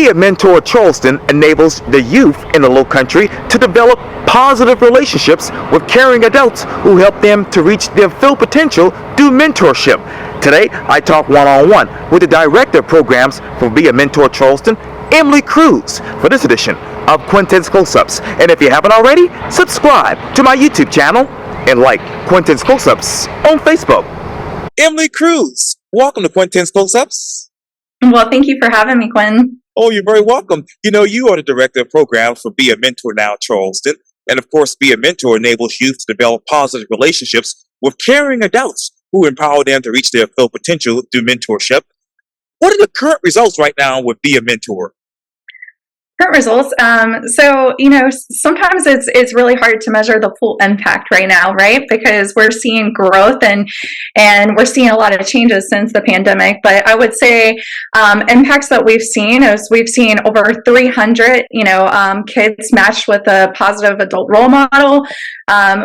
Be a Mentor Charleston enables the youth in the Low Country to develop positive relationships with caring adults who help them to reach their full potential through mentorship. Today, I talk one-on-one with the Director of Programs for Be a Mentor Charleston, Emily Cruse, for this edition of Quintin's Close-Ups. And if you haven't already, subscribe to my YouTube channel and like Quintin's Close-Ups on Facebook. Emily Cruse, welcome to Quintin's Close-Ups. Well, thank you for having me, Quinn. Oh, you're very welcome. You know, you are the Director of Programs for Be a Mentor now, Charleston. And of course, Be a Mentor enables youth to develop positive relationships with caring adults who empower them to reach their full potential through mentorship. What are the current results right now with Be a Mentor? Current results. Sometimes it's really hard to measure the full impact right now, right? Because we're seeing growth and we're seeing a lot of changes since the pandemic. But I would say impacts that we've seen is we've seen over 300, kids matched with a positive adult role model.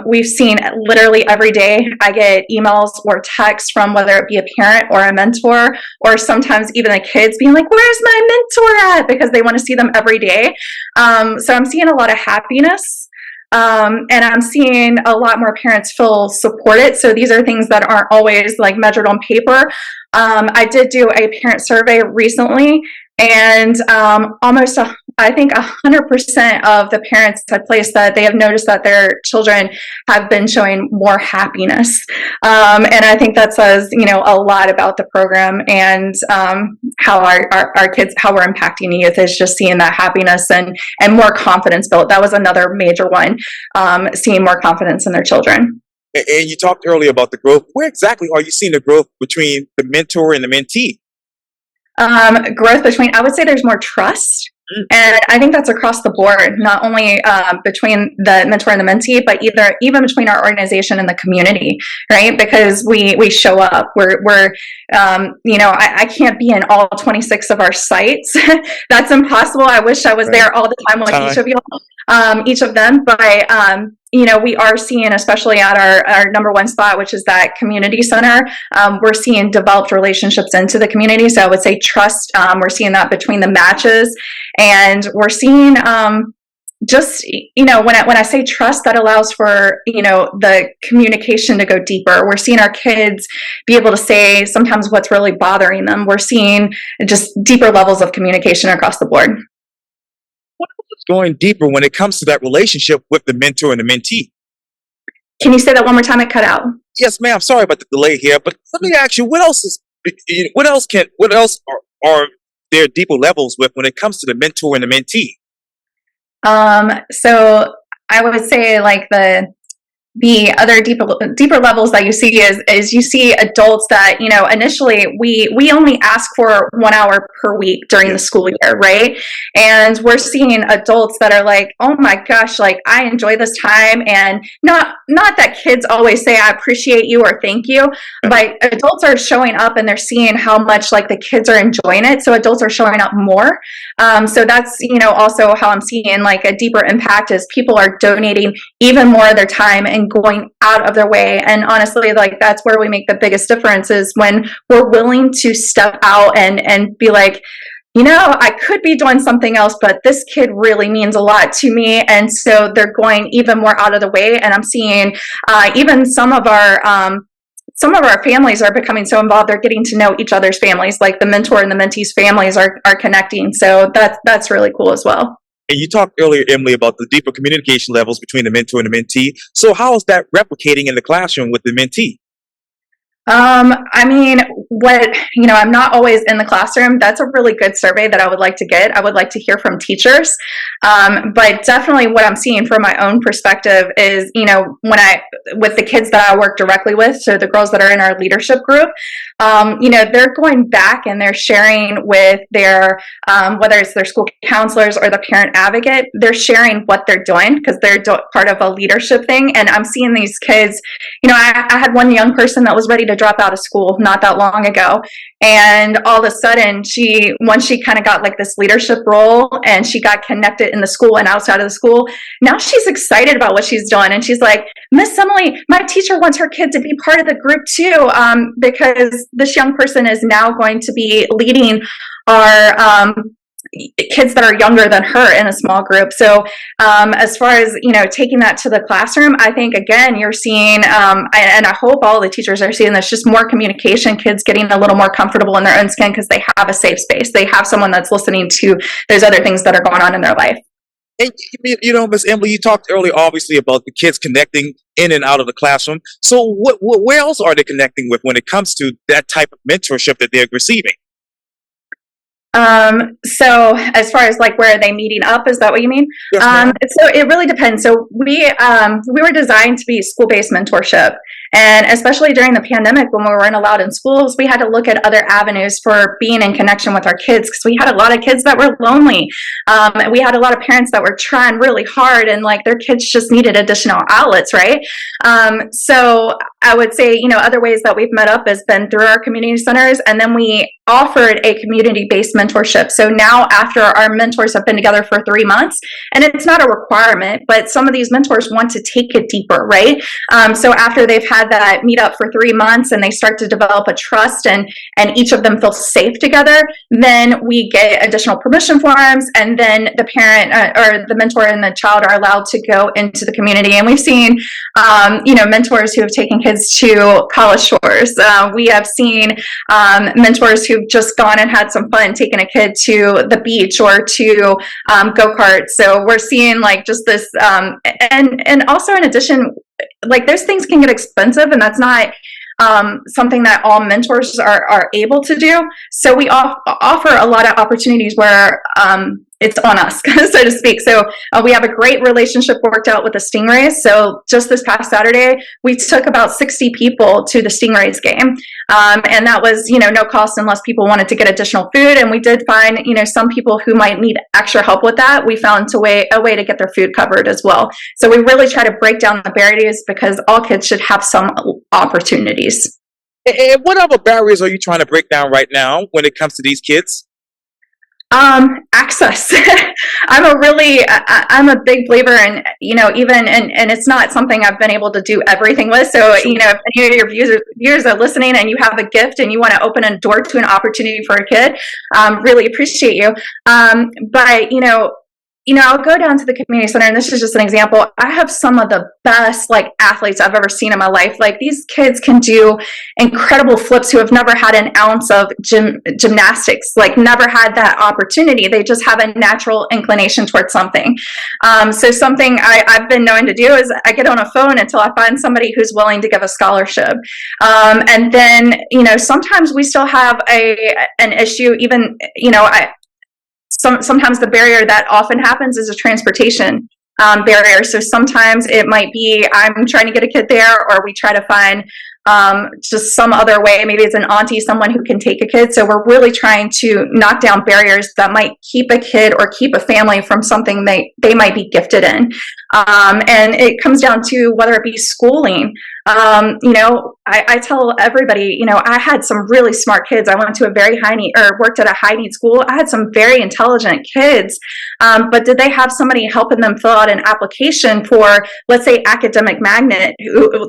We've seen literally every day I get emails or texts from whether it be a parent or a mentor, or sometimes even the kids being like, "Where's my mentor at?" Because they want to see them every day. So I'm seeing a lot of happiness. And I'm seeing a lot more parents feel supported. So these are things that aren't always like measured on paper. I did do a parent survey recently, and I think 100% of the parents had placed that they have noticed that their children have been showing more happiness. And I think that says, a lot about the program and how our kids, how we're impacting youth is just seeing that happiness and more confidence built. That was another major one, seeing more confidence in their children. And you talked earlier about the growth. Where exactly are you seeing the growth between the mentor and the mentee? Growth between, I would say there's more trust. And I think that's across the board, not only between the mentor and the mentee, but even between our organization and the community, right? Because we show up. I can't be in all 26 of our sites. That's impossible. I wish I was there all the time with each of them. But we are seeing, especially at our number one spot, which is that community center, we're seeing developed relationships into the community. So I would say trust. We're seeing that between the matches, and we're seeing when I say trust, that allows for the communication to go deeper. We're seeing our kids be able to say sometimes what's really bothering them. We're seeing just deeper levels of communication across the board. Going deeper when it comes to that relationship with the mentor and the mentee. Can you say that one more time? It cut out. Yes, ma'am. Sorry about the delay here, but let me ask you, what else are there deeper levels with when it comes to the mentor and the mentee? So I would say like the other deeper levels that you see is you see adults that, initially we only ask for 1 hour per week during the school year, right? And we're seeing adults that are like, oh my gosh, like I enjoy this time. And not that kids always say, I appreciate you or thank you, but adults are showing up and they're seeing how much like the kids are enjoying it. So adults are showing up more. So that's, also how I'm seeing like a deeper impact is people are donating even more of their time and going out of their way. And honestly, like that's where we make the biggest difference is when we're willing to step out and be like, I could be doing something else, but this kid really means a lot to me. And so they're going even more out of the way. And I'm seeing even some of our families are becoming so involved. They're getting to know each other's families, like the mentor and the mentee's families are connecting. So that's really cool as well. And you talked earlier, Emily, about the deeper communication levels between the mentor and the mentee. So how is that replicating in the classroom with the mentee? I'm not always in the classroom. That's a really good survey that I would like to get. I would like to hear from teachers. But definitely what I'm seeing from my own perspective is, with the kids that I work directly with, so the girls that are in our leadership group, they're going back and they're sharing with their, whether it's their school counselors or the parent advocate, they're sharing what they're doing because they're part of a leadership thing. And I'm seeing these kids, I had one young person that was ready to drop out of school not that long ago. And all of a sudden, once she kind of got like this leadership role and she got connected in the school and outside of the school, now she's excited about what she's doing. And she's like, Miss Emily, my teacher wants her kid to be part of the group too, because this young person is now going to be leading our kids that are younger than her in a small group. So as far as, taking that to the classroom, I think, again, you're seeing, and I hope all the teachers are seeing this, just more communication, kids getting a little more comfortable in their own skin because they have a safe space. They have someone that's listening to those other things that are going on in their life. And Miss Emily, you talked earlier, obviously, about the kids connecting in and out of the classroom. So, where else are they connecting with when it comes to that type of mentorship that they're receiving? So as far as like where are they meeting up, is that what you mean? Yes, So it really depends. So we were designed to be school-based mentorship. And especially during the pandemic, when we weren't allowed in schools, we had to look at other avenues for being in connection with our kids, because we had a lot of kids that were lonely. We had a lot of parents that were trying really hard, and like their kids just needed additional outlets, right? So I would say, other ways that we've met up has been through our community centers, and then we offered a community-based mentorship. So now, after our mentors have been together for 3 months, and it's not a requirement, but some of these mentors want to take it deeper, right? So after they've had that meet up for 3 months and they start to develop a trust, and each of them feel safe together, then we get additional permission forms, and then the parent or the mentor and the child are allowed to go into the community. And we've seen, mentors who have taken kids to college shores. We have seen mentors who've just gone and had some fun taking a kid to the beach or to go-karts. So we're seeing like just this, and also in addition, like those things can get expensive, and that's not something that all mentors are able to do. So we offer a lot of opportunities where it's on us, so to speak. So we have a great relationship worked out with the Stingrays. So just this past Saturday, we took about 60 people to the Stingrays game. And that was, no cost unless people wanted to get additional food. And we did find, some people who might need extra help with that. We found a way to get their food covered as well. So we really try to break down the barriers, because all kids should have some opportunities. And what other barriers are you trying to break down right now when it comes to these kids? Access. I'm a big believer in, even, and it's not something I've been able to do everything with. So, if any of your viewers are listening and you have a gift and you want to open a door to an opportunity for a kid, really appreciate you. But, I'll go down to the community center, and this is just an example. I have some of the best athletes I've ever seen in my life. Like, these kids can do incredible flips who have never had an ounce of gymnastics, never had that opportunity. They just have a natural inclination towards something. So something I've been known to do is I get on a phone until I find somebody who's willing to give a scholarship. And then, sometimes we still have an issue, even, sometimes the barrier that often happens is a transportation barrier. So sometimes it might be I'm trying to get a kid there, or we try to find just some other way. Maybe it's an auntie, someone who can take a kid. So we're really trying to knock down barriers that might keep a kid or keep a family from something they might be gifted in. And it comes down to whether it be schooling. I tell everybody, I had some really smart kids. I went to a very worked at a high need school. I had some very intelligent kids, but did they have somebody helping them fill out an application for, let's say, Academic Magnet,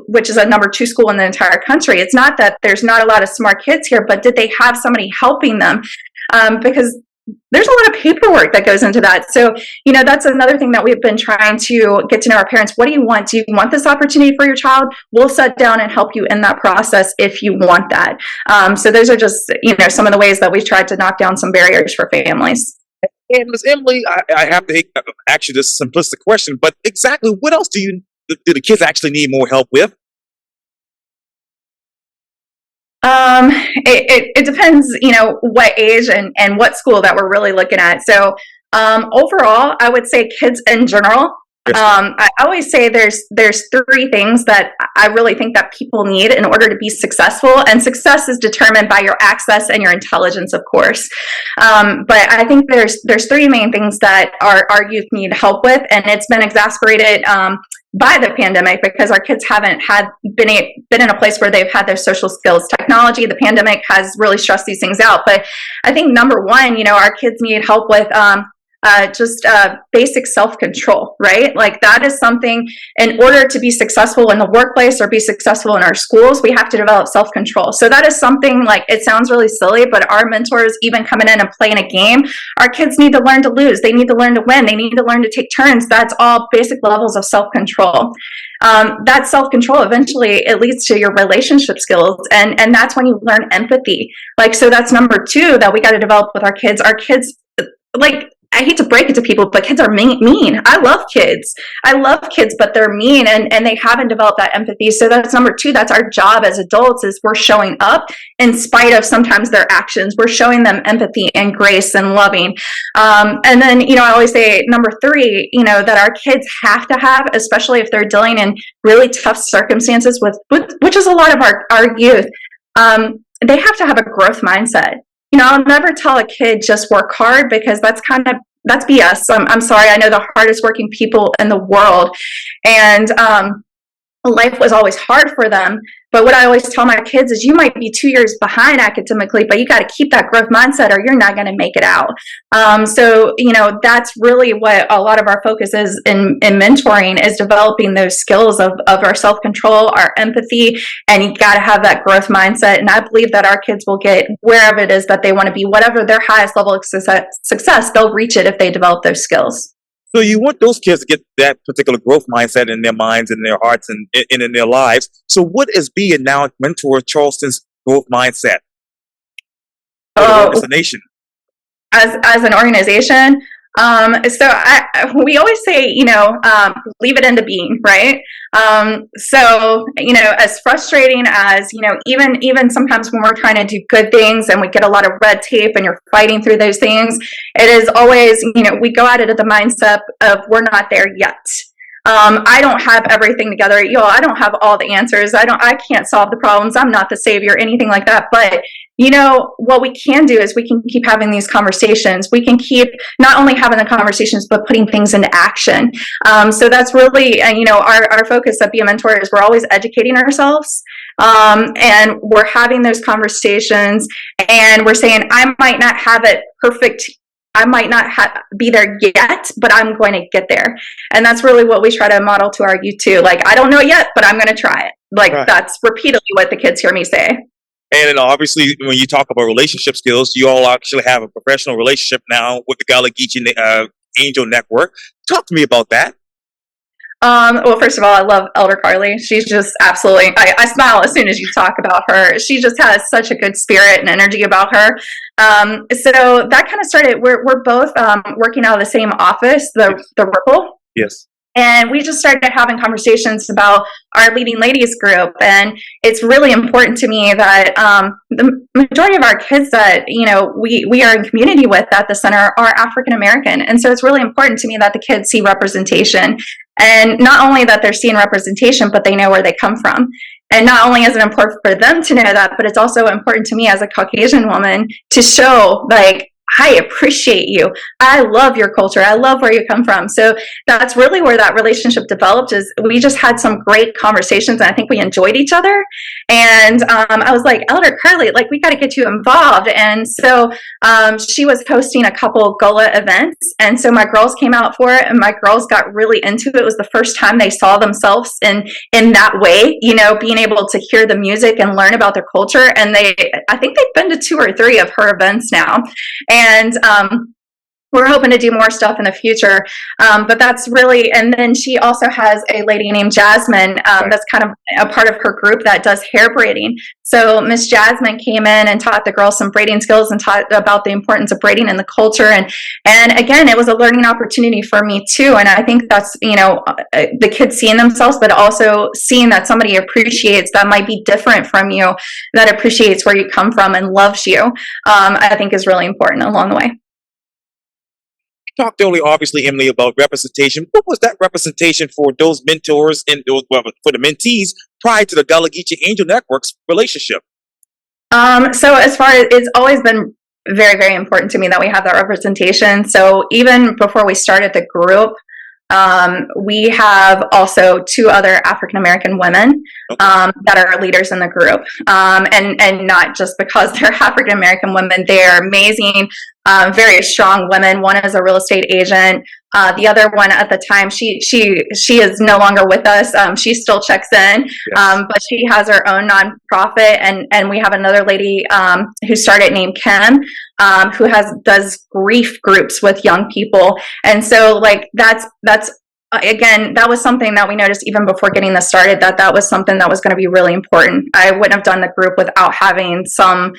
which is a number 2 school in the entire country? It's not that there's not a lot of smart kids here, but did they have somebody helping them? Because there's a lot of paperwork that goes into that. So, that's another thing that we've been trying to get to know our parents. What do you want? Do you want this opportunity for your child? We'll sit down and help you in that process if you want that. So those are just, some of the ways that we've tried to knock down some barriers for families. And Ms. Emily, I have to ask you this simplistic question, but exactly what else do the kids actually need more help with? It depends, what age and what school that we're really looking at. So, overall, I would say kids in general. I always say there's 3 things that I really think that people need in order to be successful, and success is determined by your access and your intelligence, of course. But I think there's 3 main things that our youth need help with, and it's been exacerbated by the pandemic, because our kids haven't been in a place where they've had their social skills. Technology, the pandemic has really stressed these things out. But I think number 1, our kids need help with just basic self-control, right? Like that is something, in order to be successful in the workplace or be successful in our schools, we have to develop self-control. So that is something, like, it sounds really silly, but our mentors, even coming in and playing a game, our kids need to learn to lose. They need to learn to win. They need to learn to take turns. That's all basic levels of self-control. That self-control, eventually it leads to your relationship skills, and that's when you learn empathy. Like, so that's number two that we got to develop with our kids. Our kids, like, I hate to break it to people, but kids are mean. I love kids, but they're mean, and they haven't developed that empathy. So that's number two. That's our job as adults, is we're showing up in spite of sometimes their actions. We're showing them empathy and grace and loving. And then, I always say number three, that our kids have to have, especially if they're dealing in really tough circumstances with which is a lot of our youth, they have to have a growth mindset. I'll never tell a kid just work hard, because that's BS. I'm sorry. I know the hardest working people in the world, and life was always hard for them. But what I always tell my kids is, you might be 2 years behind academically, but you got to keep that growth mindset, or you're not going to make it out. So, that's really what a lot of our focus is in mentoring, is developing those skills of our self-control, our empathy, and you got to have that growth mindset. And I believe that our kids will get wherever it is that they want to be, whatever their highest level of success, they'll reach it if they develop those skills. So you want those kids to get that particular growth mindset in their minds, in their hearts, and in their lives. So what is being now Mentor Charleston's growth mindset? As a nation, as an organization. We always say, leave it into being, right? As frustrating as, even sometimes when we're trying to do good things and we get a lot of red tape and you're fighting through those things, it is always, we go at it at the mindset of, we're not there yet. I don't have everything together. I don't have all the answers. I can't solve the problems. I'm not the savior, anything like that. But, what we can do is we can keep having these conversations. We can keep not only having the conversations, but putting things into action. So that's really, our focus at Be a Mentor is, we're always educating ourselves. And we're having those conversations, and we're saying, I might not have it perfect. I might not be there yet, but I'm going to get there. And that's really what we try to model to our youth too. Like, I don't know yet, but I'm going to try it. Like, right. That's repeatedly what the kids hear me say. And then obviously, when you talk about relationship skills, you all actually have a professional relationship now with the Gullah Geechee Angel Network. Talk to me about that. Well, first of all, I love Elder Carly. She's just absolutely, I smile as soon as you talk about her. She just has such a good spirit and energy about her. So that kind of started, we're both working out of the same office, the Ripple. Yes. And we just started having conversations about our Leading Ladies group. And it's really important to me that the majority of our kids that, we are in community with at the center are African American. And so it's really important to me that the kids see representation. And not only that they're seeing representation, but they know where they come from. And not only is it important for them to know that, but it's also important to me as a Caucasian woman to show, like, I appreciate you. I love your culture. I love where you come from. So that's really where that relationship developed, is we just had some great conversations, and I think we enjoyed each other. And I was like, Elder Carly, like, we got to get you involved. And so she was hosting a couple Gullah events. And so my girls came out for it, and my girls got really into it. It was the first time they saw themselves in that way, being able to hear the music and learn about their culture. And I think they've been to 2 or 3 of her events now. And we're hoping to do more stuff in the future. But that's really, and then she also has a lady named Jasmine that's kind of a part of her group that does hair braiding. So Miss Jasmine came in and taught the girls some braiding skills and taught about the importance of braiding in the culture. And again, it was a learning opportunity for me too. And I think that's, the kids seeing themselves, but also seeing that somebody appreciates that might be different from you, that appreciates where you come from and loves you, I think is really important along the way. Talked earlier, obviously, Emily, about representation. What was that representation for those mentors and for the mentees prior to the Gullah Geechee Angel Network's relationship? So as far as, it's always been very, very important to me that we have that representation. So even before we started the group, we have also 2 other African American women that are leaders in the group, and not just because they're African American women. They are amazing very strong women. One is a real estate agent. The other one at the time, she is no longer with us. She still checks in, Yes. but she has her own nonprofit, and we have another lady who started named Kim, who does grief groups with young people, and so like that's again, that was something that we noticed even before getting this started, that was something that was going to be really important. I wouldn't have done the group without having some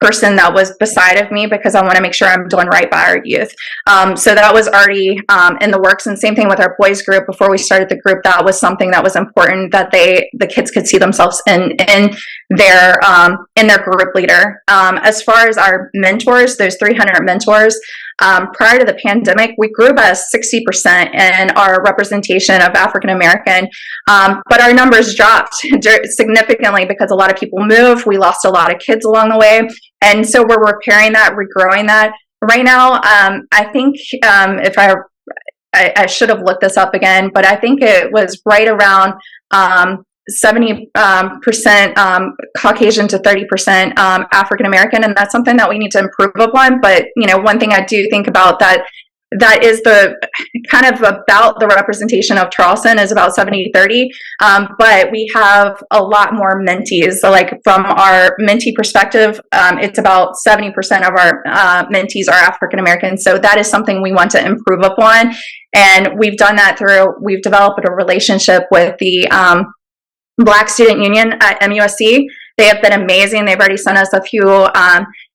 person that was beside of me, because I want to make sure I'm doing right by our youth. So that was already in the works. And same thing with our boys group. Before we started the group, that was something that was important, that the kids could see themselves in their group leader. As far as our mentors, those 300 mentors, prior to the pandemic, we grew by 60% in our representation of African American, but our numbers dropped significantly because a lot of people moved. We lost a lot of kids along the way, and so we're repairing that, regrowing that. Right now, I think if I should have looked this up again, but I think it was right around 70% Caucasian to 30% African American, and that's something that we need to improve upon. But one thing I do think about that is the kind of about the representation of Charleston is about 70-30, but we have a lot more mentees. So like from our mentee perspective, it's about 70% of our mentees are African American. So that is something we want to improve upon, and we've done that we've developed a relationship with the Black Student Union at MUSC. They have been amazing. They've already sent us a few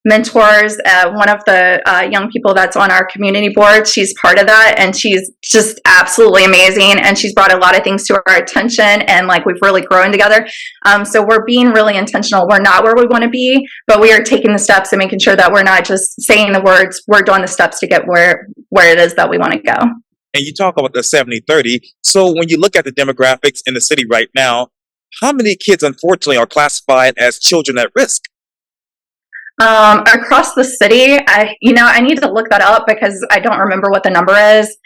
mentors. One of the young people that's on our community board, she's part of that, and she's just absolutely amazing. And she's brought a lot of things to our attention, and like we've really grown together. So we're being really intentional. We're not where we want to be, but we are taking the steps and making sure that we're not just saying the words. We're doing the steps to get where it is that we want to go. And you talk about the 70-30. So when you look at the demographics in the city right now, how many kids, unfortunately, are classified as children at risk? Across the city, I need to look that up because I don't remember what the number is.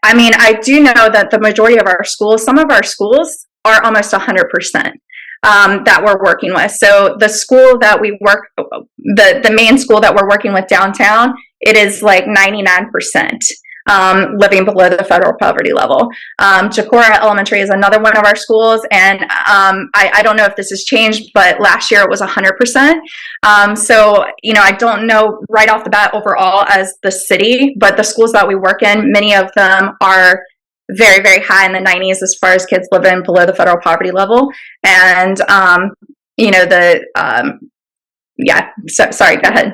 I mean, I do know that the majority of our schools, some of our schools are almost 100%. That we're working with. So the school that we work, the main school that we're working with downtown, it is like 99%. Living below the federal poverty level. Jacora Elementary is another one of our schools, and I don't know if this has changed, but last year it was 100%. So, I don't know right off the bat overall as the city, but the schools that we work in, many of them are very, very high in the 90s as far as kids living below the federal poverty level. And, sorry, go ahead.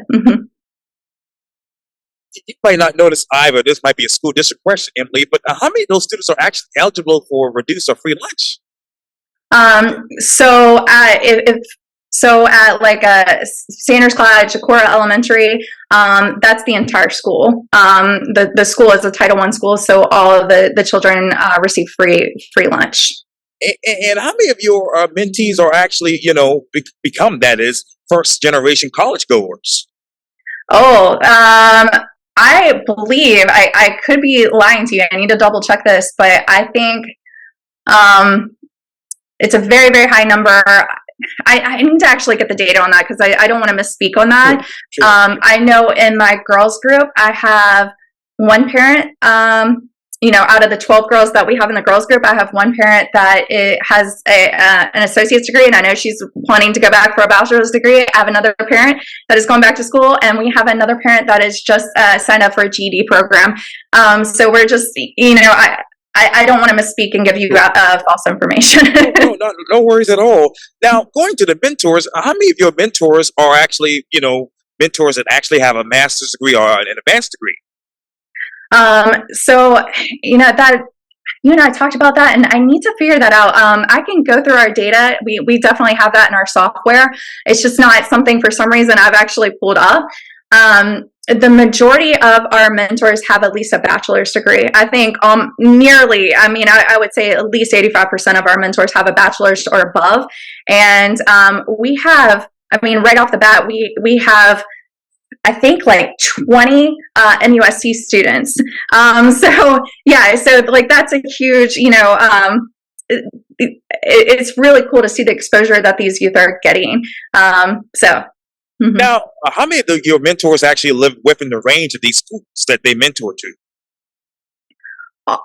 You might not notice either. This might be a school district question, Emily, but how many of those students are actually eligible for reduced or free lunch? So at like Sanders Clyde, Jacora Elementary, that's the entire school. The school is a Title I school, so all of the children receive free lunch. And how many of your mentees are actually, become, that is, first generation college goers? Oh, I believe, I could be lying to you. I need to double check this, but I think it's a very, very high number. I need to actually get the data on that because I don't want to misspeak on that. Sure. I know in my girls group, I have one parent, out of the 12 girls that we have in the girls group, I have one parent that has an associate's degree, and I know she's wanting to go back for a bachelor's degree. I have another parent that is going back to school, and we have another parent that is just signed up for a GED program. So we're just, I don't want to misspeak and give you false information. No worries at all. Now, going to the mentors, how many of your mentors are actually, mentors that actually have a master's degree or an advanced degree? So, that you and I talked about that, and I need to figure that out. I can go through our data. We definitely have that in our software. It's just not something for some reason I've actually pulled up. The majority of our mentors have at least a bachelor's degree. I think nearly, I would say at least 85% of our mentors have a bachelor's or above. And we have, right off the bat, we have, I think, like 20 MUSC students. So like that's a huge, it's really cool to see the exposure that these youth are getting. So Mhm. Now, how many of your mentors actually live within the range of these schools that they mentor to?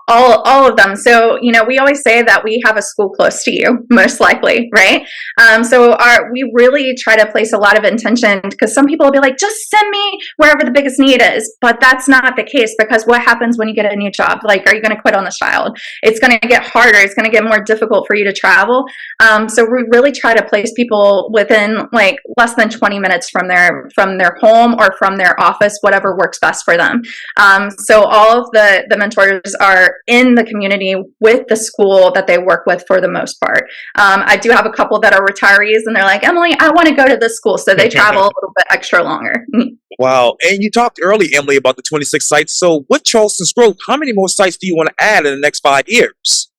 All of them. So, we always say that we have a school close to you, most likely, right? We really try to place a lot of intention, because some people will be like, just send me wherever the biggest need is. But that's not the case, because what happens when you get a new job? Like, are you going to quit on this child? It's going to get harder. It's going to get more difficult for you to travel. So we really try to place people within like less than 20 minutes from their home or from their office, whatever works best for them. So all of the mentors are in the community with the school that they work with for the most part. I do have a couple that are retirees, and they're like, Emily, I want to go to this school. So they travel a little bit extra longer. Wow. And you talked early, Emily, about the 26 sites. So with Charleston's growth, how many more sites do you want to add in the next 5 years?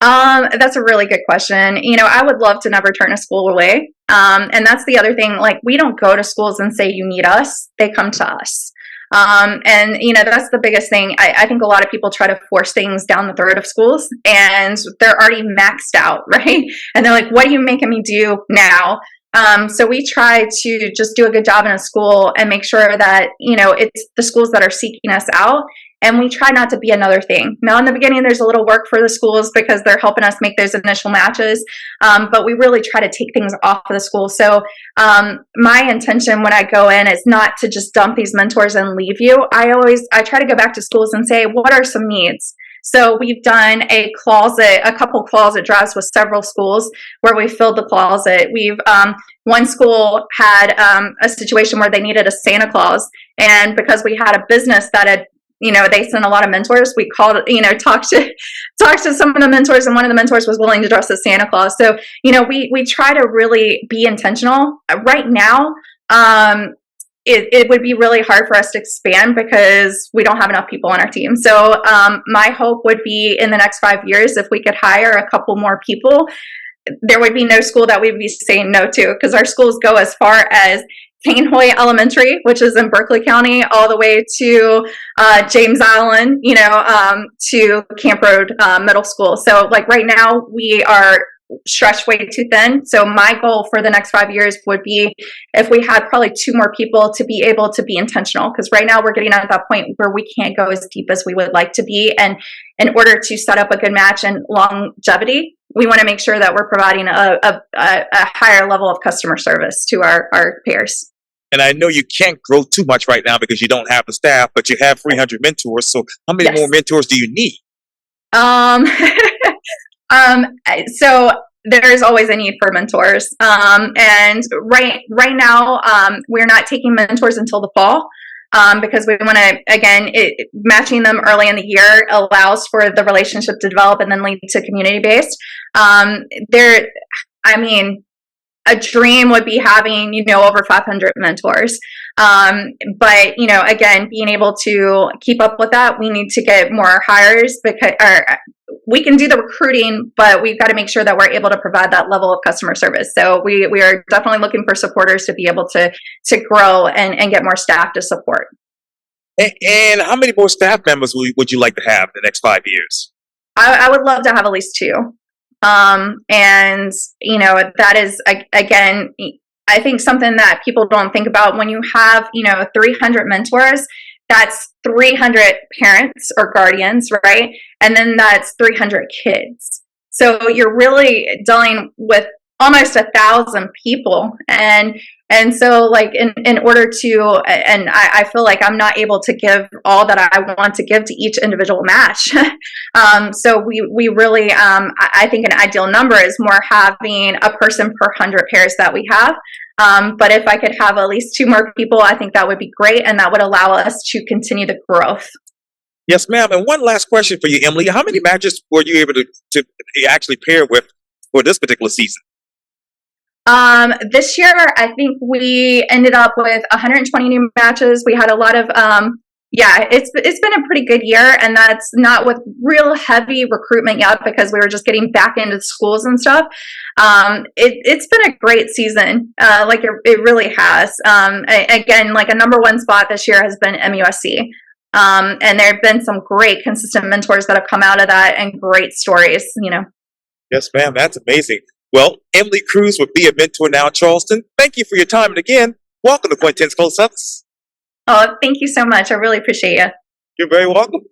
That's a really good question. I would love to never turn a school away. And that's the other thing. Like, we don't go to schools and say, you need us. They come to us. That's the biggest thing. I think a lot of people try to force things down the throat of schools, and they're already maxed out, right? And they're like, what are you making me do now? So we try to just do a good job in a school and make sure that, it's the schools that are seeking us out. And we try not to be another thing. Now, in the beginning, there's a little work for the schools because they're helping us make those initial matches. But we really try to take things off of the school. So my intention when I go in is not to just dump these mentors and leave you. I try to go back to schools and say, what are some needs? So we've done a couple closet drives with several schools where we filled the closet. One school had a situation where they needed a Santa Claus. And because we had a business that had, they sent a lot of mentors. We called, talked to some of the mentors, and one of the mentors was willing to dress as Santa Claus. So, we try to really be intentional. Right now, it would be really hard for us to expand because we don't have enough people on our team. So, my hope would be in the next 5 years, if we could hire a couple more people, there would be no school that we'd be saying no to, because our schools go as far as Kane Hoy Elementary, which is in Berkeley County, all the way to James Island, to Camp Road Middle School. So like right now we are stretched way too thin. So my goal for the next 5 years would be if we had probably 2 more people to be able to be intentional. Because right now we're getting at that point where we can't go as deep as we would like to be. And in order to set up a good match and longevity, we want to make sure that we're providing a higher level of customer service to our pairs. And I know you can't grow too much right now because you don't have the staff, but you have 300 mentors. So how many more mentors do you need? So there's always a need for mentors. And right now, we're not taking mentors until the fall. Because we want to, again, matching them early in the year allows for the relationship to develop and then lead to community-based. A dream would be having, over 500 mentors. But, again, being able to keep up with that, we need to get more hires we can do the recruiting, but we've got to make sure that we're able to provide that level of customer service. So we are definitely looking for supporters to be able to grow and get more staff to support. And how many more staff members would you like to have in the next 5 years? I would love to have at least 2. That is, again, I think something that people don't think about when you have, 300 mentors, that's 300 parents or guardians, right? And then that's 300 kids. So you're really dealing with almost 1,000 people. And so like in order to, and I feel like I'm not able to give all that I want to give to each individual match. So we really, I think an ideal number is more having a person per 100 pairs that we have. But if I could have at least 2 more people, I think that would be great. And that would allow us to continue the growth. Yes, ma'am. And one last question for you, Emily. How many matches were you able to actually pair with for this particular season? This year, I think we ended up with 120 new matches. We had a lot of, it's been a pretty good year, and that's not with real heavy recruitment yet because we were just getting back into schools and stuff. It's been a great season. It really has. Again, like a number 1 spot this year has been MUSC. And there have been some great consistent mentors that have come out of that and great stories, Yes, ma'am. That's amazing. Well, Emily Cruse would be a mentor now, Charleston. Thank you for your time. And again, Welcome to Quintin's Close-Ups. Oh, thank you so much. I really appreciate you. You're very welcome.